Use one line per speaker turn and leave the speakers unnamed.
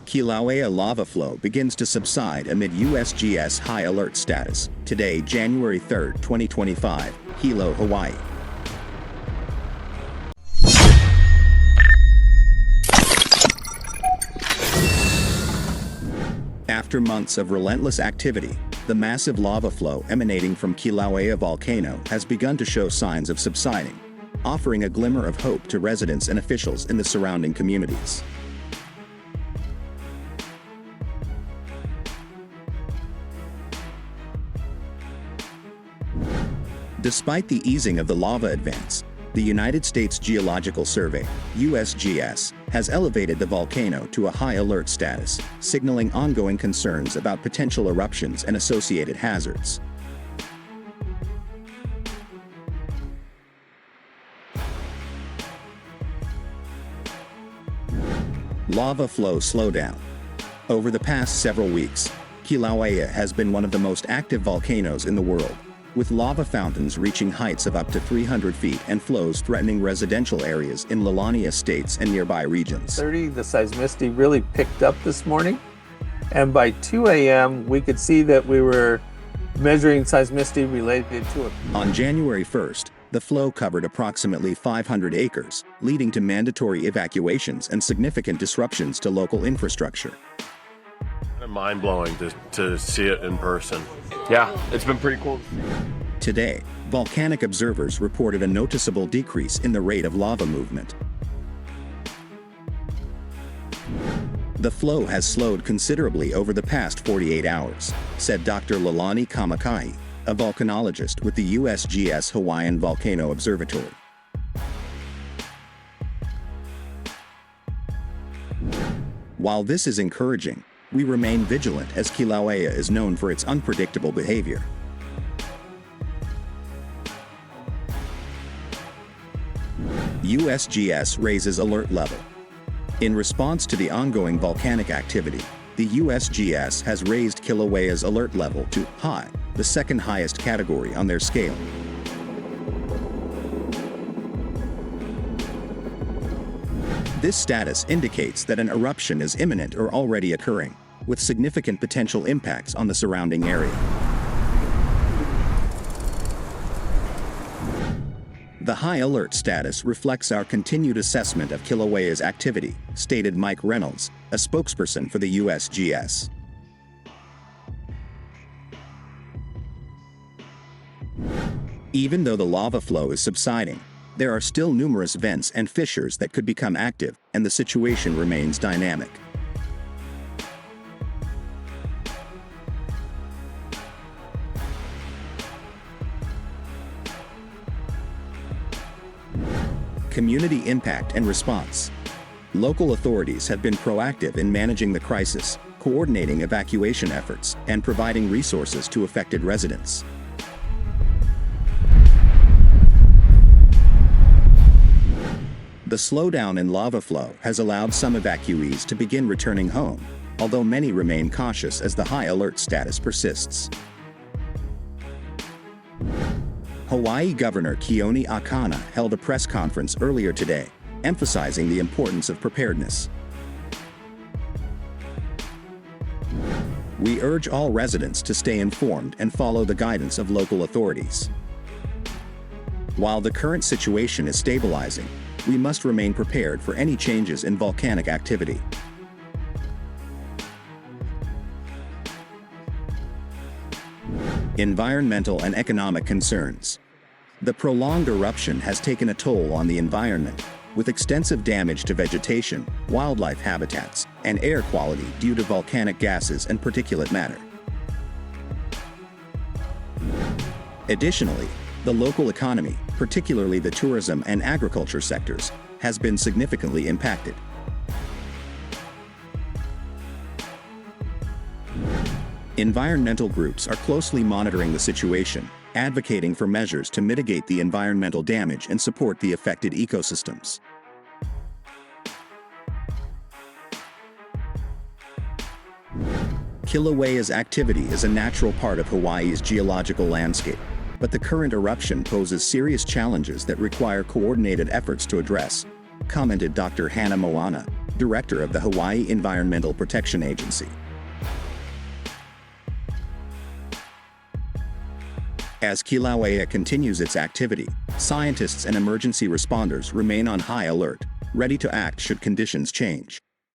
Kilauea lava flow begins to subside amid USGS high alert status. Today, January 3, 2025, Hilo, Hawaii. After months of relentless activity, the massive lava flow emanating from Kilauea Volcano has begun to show signs of subsiding, offering a glimmer of hope to residents and officials in the surrounding communities. Despite the easing of the lava advance, the United States Geological Survey, USGS, has elevated the volcano to a high alert status, signaling ongoing concerns about potential eruptions and associated hazards. Lava flow slowdown. Over the past several weeks, Kilauea has been one of the most active volcanoes in the world, with lava fountains reaching heights of up to 300 feet and flows threatening residential areas in Lalani estates and nearby regions.
The seismicity really picked up this morning, and by 2 a.m. we could see that we were measuring seismicity related to it.
On January 1st, the flow covered approximately 500 acres, leading to mandatory evacuations and significant disruptions to local infrastructure.
Mind-blowing to see it in person. Yeah, it's been pretty cool.
Today, volcanic observers reported a noticeable decrease in the rate of lava movement. The flow has slowed considerably over the past 48 hours, said Dr. Lalani Kamakahi, a volcanologist with the USGS Hawaiian Volcano Observatory. While this is encouraging, we remain vigilant as Kilauea is known for its unpredictable behavior. USGS raises alert level. In response to the ongoing volcanic activity, the USGS has raised Kilauea's alert level to high, the second highest category on their scale. This status indicates that an eruption is imminent or already occurring, with significant potential impacts on the surrounding area. The high alert status reflects our continued assessment of Kilauea's activity, stated Mike Reynolds, a spokesperson for the USGS. Even though the lava flow is subsiding, there are still numerous vents and fissures that could become active, and the situation remains dynamic. Community impact and response. Local authorities have been proactive in managing the crisis, coordinating evacuation efforts, and providing resources to affected residents. The slowdown in lava flow has allowed some evacuees to begin returning home, although many remain cautious as the high alert status persists. Hawaii Governor Keone Akana held a press conference earlier today, emphasizing the importance of preparedness. We urge all residents to stay informed and follow the guidance of local authorities. While the current situation is stabilizing, we must remain prepared for any changes in volcanic activity. Environmental and economic concerns. The prolonged eruption has taken a toll on the environment, with extensive damage to vegetation, wildlife habitats, and air quality due to volcanic gases and particulate matter. Additionally, the local economy, particularly the tourism and agriculture sectors, has been significantly impacted. Environmental groups are closely monitoring the situation, advocating for measures to mitigate the environmental damage and support the affected ecosystems. Kilauea's activity is a natural part of Hawaii's geological landscape, but the current eruption poses serious challenges that require coordinated efforts to address, commented Dr. Hannah Moana, director of the Hawaii Environmental Protection Agency. As Kilauea continues its activity, scientists and emergency responders remain on high alert, ready to act should conditions change.